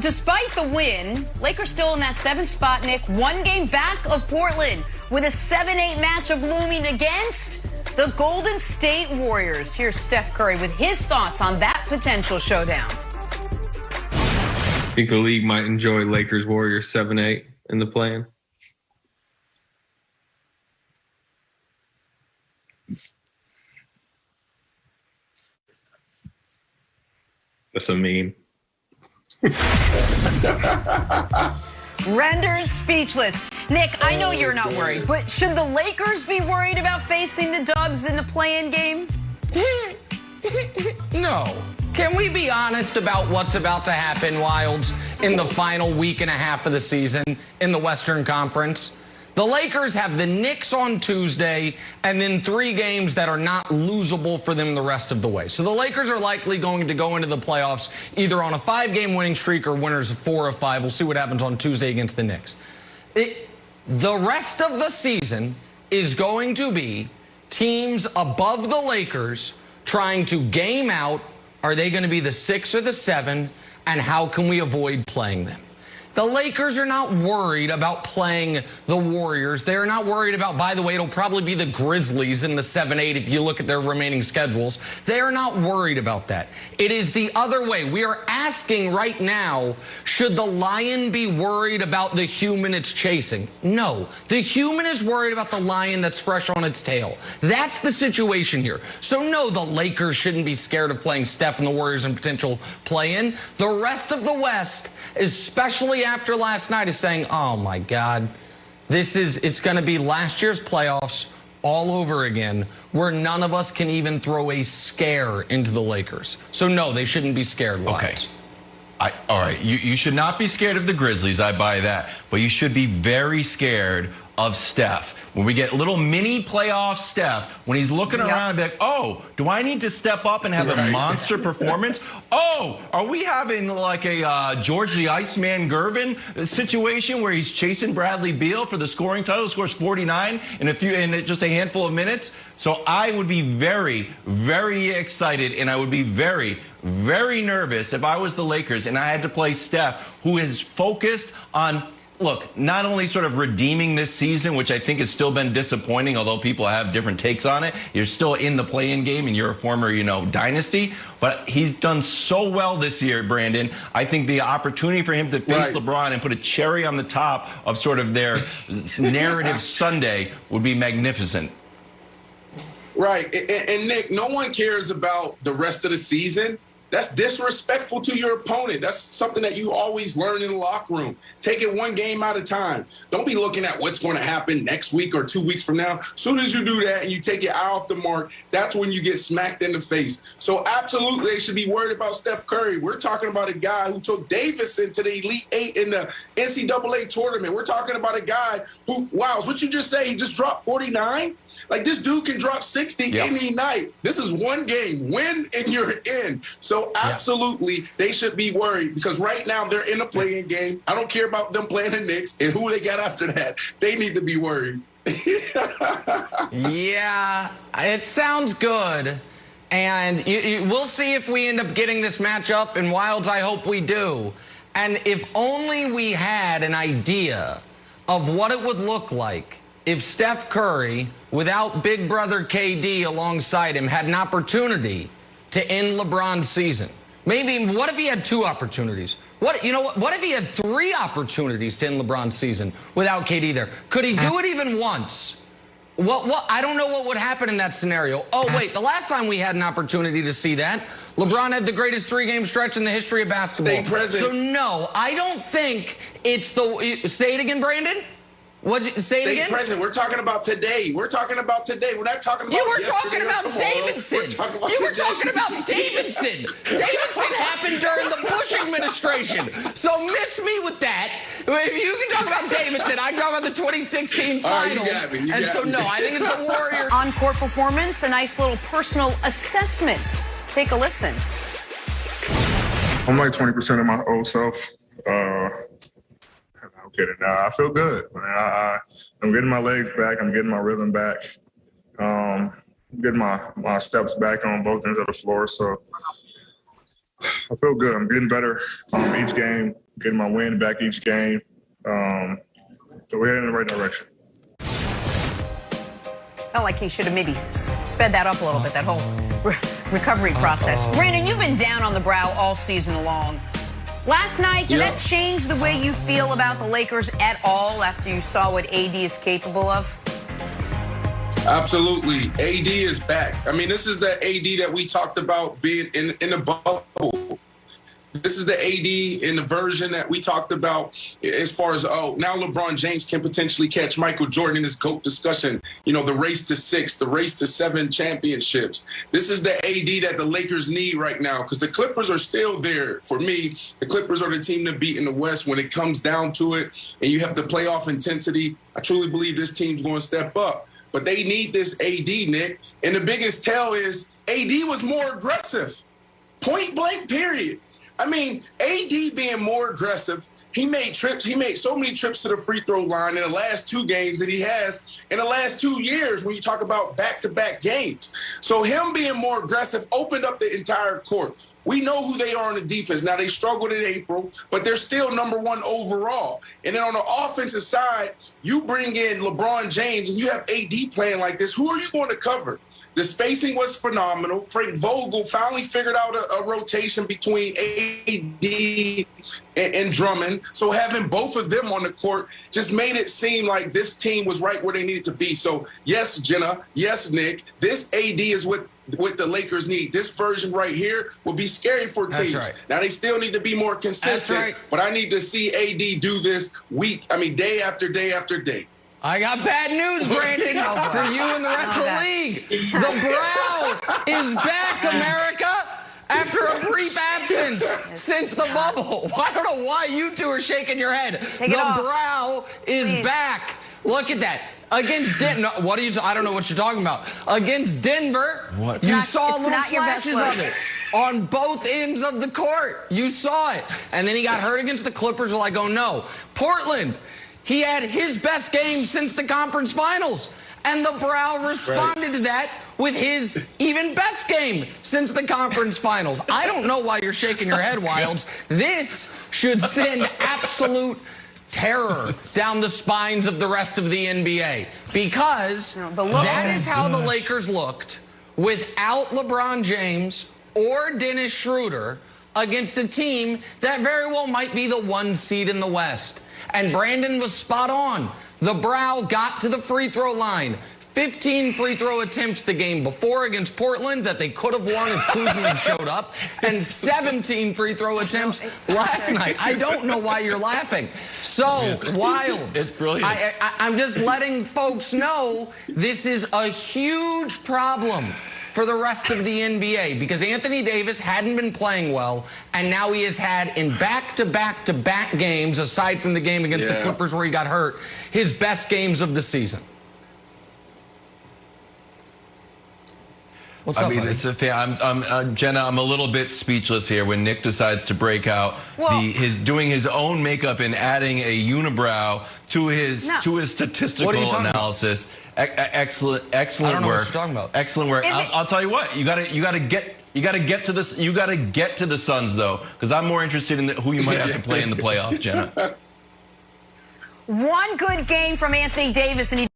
Despite the win, Lakers still in that 7th spot, Nick. 1 game back of Portland with a 7-8 matchup looming against the Golden State Warriors. Here's Steph Curry with his thoughts on that potential showdown. I think the league might enjoy Lakers-Warriors 7-8 in the play-in. That's a meme. Rendered speechless. Nick, I know you're not worried, but should the Lakers be worried about facing the Dubs in the play-in game? No. Can we be honest about what's about to happen, Wilds, in the final week and a half of the season in the Western Conference? The Lakers have the Knicks on Tuesday and then 3 games that are not losable for them the rest of the way. So the Lakers are likely going to go into the playoffs either on a 5-game winning streak or winners of 4 or 5. We'll see what happens on Tuesday against the Knicks. The rest of the season is going to be teams above the Lakers trying to game out. Are they going to be the 6 or the 7? And how can we avoid playing them? The Lakers are not worried about playing the Warriors. They're not worried about, by the way, it'll probably be the Grizzlies in the 7-8 if you look at their remaining schedules. They are not worried about that. It is the other way. We are asking right now, should the lion be worried about the human it's chasing? No. The human is worried about the lion that's fresh on its tail. That's the situation here. So no, the Lakers shouldn't be scared of playing Steph and the Warriors in potential play-in. The rest of the West, especially after last night, is saying, oh my God, it's going to be last year's playoffs all over again, where none of us can even throw a scare into the Lakers. So no, they shouldn't be scared. Okay. All right, you should not be scared of the Grizzlies, I buy that, but you should be very scared of Steph. When we get little mini playoff Steph, when he's looking around and be like, oh, do I need to step up and have a monster performance? Oh, are we having like a George the Iceman Gervin situation where he's chasing Bradley Beal for the scoring title, scores 49 in just a handful of minutes? So I would be very, very excited, and I would be very, very nervous if I was the Lakers and I had to play Steph, who is focused on, look, not only sort of redeeming this season, which I think has still been disappointing, although people have different takes on it. You're still in the play-in game and you're a former, dynasty. But he's done so well this year, Brandon. I think the opportunity for him to face LeBron and put a cherry on the top of sort of their narrative Sunday would be magnificent. Right. And Nick, no one cares about the rest of the season. That's disrespectful to your opponent. That's something that you always learn in the locker room. Take it 1 game at a time. Don't be looking at what's going to happen next week or 2 weeks from now. As soon as you do that and you take your eye off the mark, that's when you get smacked in the face. So absolutely, they should be worried about Steph Curry. We're talking about a guy who took Davidson to the Elite 8 in the NCAA tournament. We're talking about a guy who, wow, what you just say, he just dropped 49? Like, this dude can drop 60 any night. This is 1 game. Win and you're in. So absolutely, they should be worried because right now they're in a play-in game. I don't care about them playing the Knicks and who they got after that. They need to be worried. Yeah, it sounds good. And we'll see if we end up getting this matchup. And Wilds, I hope we do. And if only we had an idea of what it would look like if Steph Curry, without big brother KD alongside him, had an opportunity to end LeBron's season. Maybe, what if he had 2 opportunities? What if he had 3 opportunities to end LeBron's season without KD there? Could he do it even once? I don't know what would happen in that scenario. Oh, wait, the last time we had an opportunity to see that, LeBron had the greatest 3-game stretch in the history of basketball. Stay present. So, no, I don't think it's say it again, Brandon? Say it again? Stay present. We're talking about today. We're talking about today. We're not talking about You were talking about Davidson. You were talking about Davidson. Davidson happened during the Bush administration. So miss me with that. If you can talk about Davidson, I can talk about the 2016 finals. You got me. No, I think it's the Warriors. On-court performance, a nice little personal assessment. Take a listen. I'm like 20% of my old self. I'm kidding. I feel good. I'm getting my legs back. I'm getting my rhythm back. Getting my steps back on both ends of the floor. So I feel good. I'm getting better each game, getting my win back each game. So we're heading in the right direction. Felt like he should have maybe sped that up a little bit, that whole recovery process. Brandon, you've been down on the brow all season long. Last night, did that change the way you feel about the Lakers at all after you saw what AD is capable of? Absolutely. AD is back. I mean, this is the AD that we talked about being in the bubble. This is the AD in the version that we talked about as far as, now LeBron James can potentially catch Michael Jordan in this GOAT discussion. You know, the race to 6, the race to 7 championships. This is the AD that the Lakers need right now because the Clippers are still there. For me, the Clippers are the team to beat in the West when it comes down to it, and you have the playoff intensity. I truly believe this team's going to step up. But they need this AD, Nick. And the biggest tell is AD was more aggressive. Point blank, period. I mean, AD being more aggressive, he made trips. He made so many trips to the free throw line in the last 2 games that he has in the last 2 years when you talk about back-to-back games. So him being more aggressive opened up the entire court. We know who they are on the defense. Now, they struggled in April, but they're still #1 overall. And then on the offensive side, you bring in LeBron James and you have AD playing like this. Who are you going to cover? The spacing was phenomenal. Frank Vogel finally figured out a rotation between AD and Drummond. So having both of them on the court just made it seem like this team was right where they needed to be. So, yes, Jenna, yes, Nick, this AD is what the Lakers need. This version right here will be scary for teams. Right. Now, they still need to be more consistent, but I need to see AD do this day after day after day. I got bad news, Brandon, for you and the rest of the league. The brow is back, America, after a brief absence since the bubble. I don't know why you two are shaking your head. The brow is back. Look at that. Against Denver, I don't know what you're talking about. Against Denver, you saw little flashes of it on both ends of the court. You saw it. And then he got hurt against the Clippers. We're like, oh no. Portland, he had his best game since the conference finals. And the brow responded to that with his even best game since the conference finals. I don't know why you're shaking your head, Wilds. This should send absolute terror down the spines of the rest of the NBA because that is how the Lakers looked without LeBron James or Dennis Schroeder against a team that very well might be the 1 seed in the West. And Brandon was spot on. The brow got to the free throw line. 15 free throw attempts the game before against Portland that they could have won if Kuzma had showed up, and 17 free throw attempts last night. I don't know why you're laughing. So, Wild. It's brilliant. I'm just letting folks know this is a huge problem for the rest of the NBA because Anthony Davis hadn't been playing well, and now he has had in back-to-back-to-back games, aside from the game against the Clippers where he got hurt, his best games of the season. What's up, it's Jenna, I'm a little bit speechless here when Nick decides to break out doing his own makeup and adding a unibrow to his statistical analysis. Excellent I don't know work. what you're talking about. Excellent work. I'll tell you what. You gotta get to this. You gotta get to the Suns though, because I'm more interested in who you might have to play in the playoff, Jenna. One good game from Anthony Davis, and he